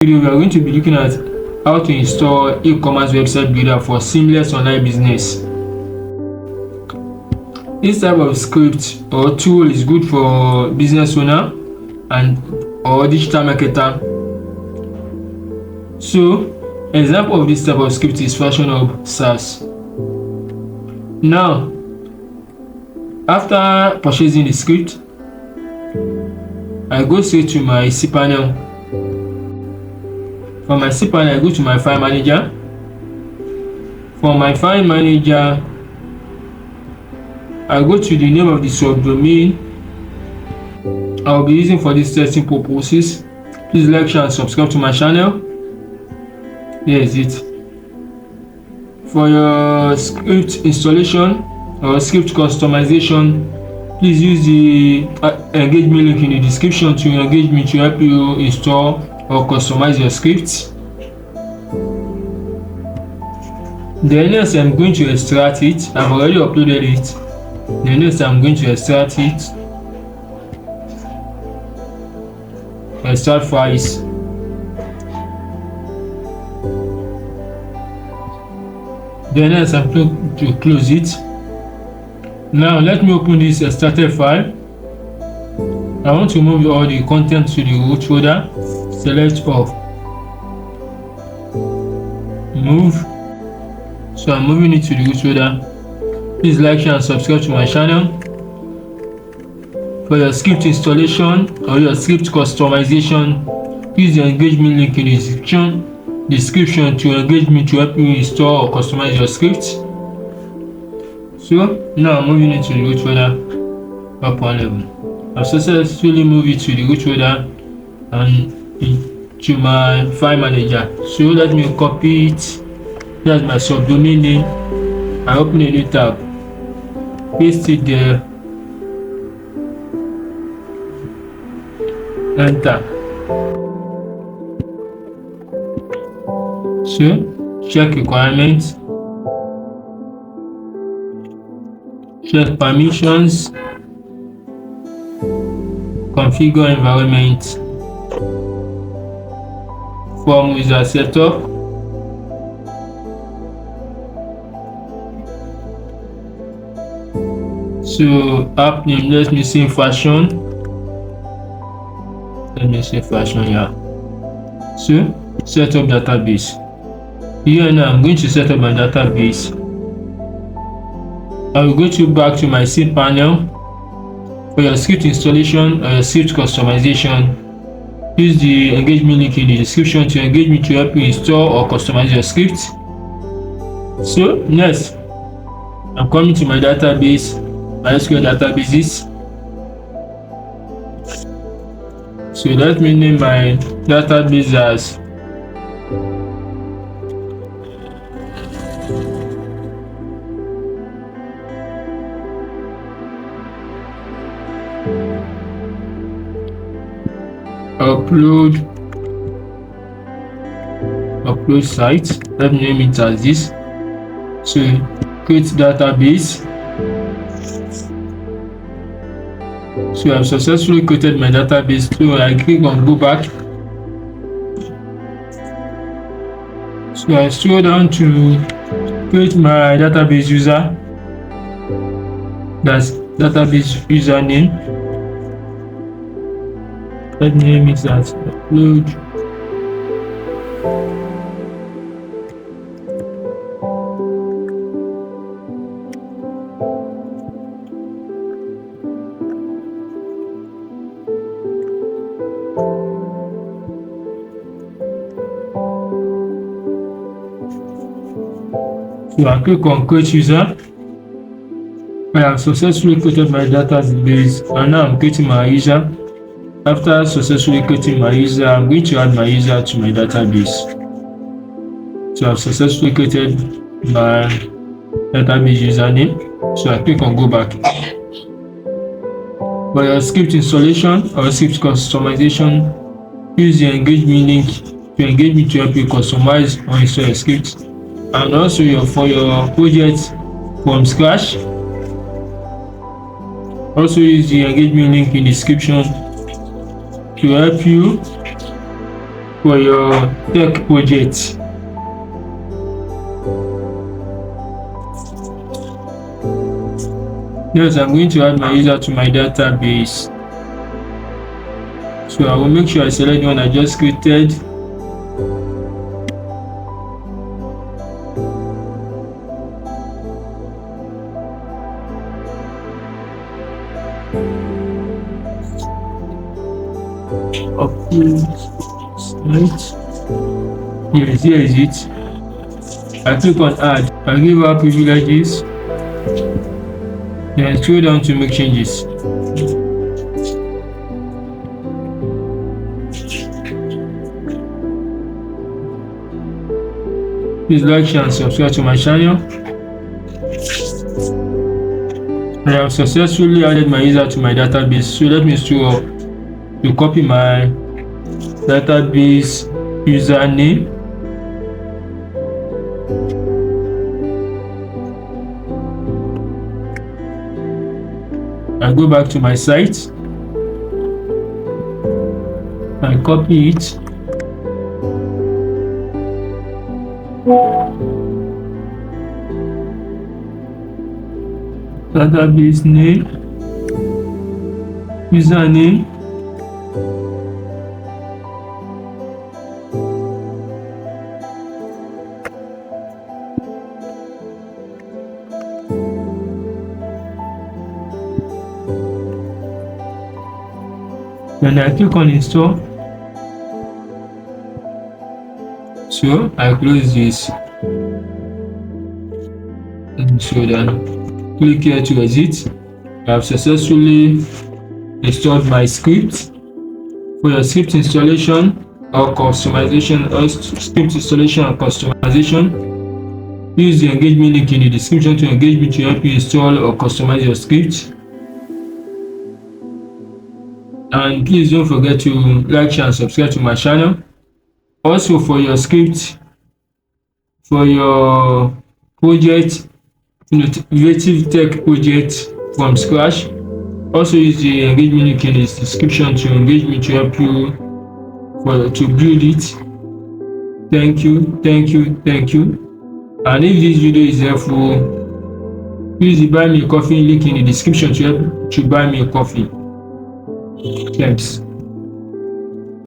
video, we are going to be looking at how to install e-commerce website builder for seamless online business. This type of script or tool is good for business owner or digital marketer. So, example of this type of script is FashionHub SaaS. Now, after purchasing the script, I go straight to my cPanel. From my cPanel, I go to my file manager. From my file manager, I go to the name of the subdomain I'll be using for this testing purposes. Please like, share, and subscribe to my channel. Here is it. For your script installation or script customization, please use the engagement link in the description to engage me to help you install or customize your scripts. Then next, I'm going to extract it. I've already uploaded it. Then next, I'm going to extract it. Extract files. Then next, I'm going to close it. Now let me open this extracted file. I want to move all the content to the root folder. Select all. Move. So I'm moving it to the root folder. Please like, share, and subscribe to my channel. For your script installation or your script customization, use the engagement link in the description to engage me to help you install or customize your script. So now I'm moving it to the root folder up one level. I've successfully moved it to the root folder and into my file manager. So let me copy it. That's my subdomain name. I open a new tab, paste it there, enter. So check requirements, check permissions, configure environment, form wizard setup, so app name, let me say fashion. Let me say fashion, yeah. So set up database. Here now I'm going to set up my database. I will go back to my cPanel. For your script installation or your script customization, use the engagement link in the description to engage me to help you install or customize your script. So next, I'm coming to my database, my SQL databases. So let me name my database as upload site. Let me name it as this. So create database. So I've successfully created my database. So I click on go back. So I scroll down to create my database user. That's database username. Let me name it as upload. So I click on create user. I have successfully created my database and now I'm creating my user. After successfully creating my user, I'm going to add my user to my database. So I've successfully created my database username. So I click on go back. For your script installation or script customization, use the engagement link to engage me to help you customize or install your script. And also for your project from scratch, also use the engagement link in the description to help you for your tech project. Yes, I'm going to add my user to my database. So I will make sure I select the one I just created. Right. Yes, here is it. I click on add. I give her privileges. Then scroll down to make changes. Please like, share, and subscribe to my channel. I have successfully added my user to my database. So let me to copy my database username. I go back to my site. I copy it. Database name, username, then I click on install. So I close this. So then click here to exit. I have successfully installed my script. For your script installation or customization, or script installation or customization, use the engagement link in the description to engage me to help you install or customize your script. And please don't forget to like, share, and subscribe to my channel. Also, for your script, for your project, innovative tech project from scratch, also use the engagement link in the description to engage me to help you to build it. Thank you, thank you, thank you. And if this video is helpful, use the buy me a coffee link in the description to help to buy me a coffee. Thanks.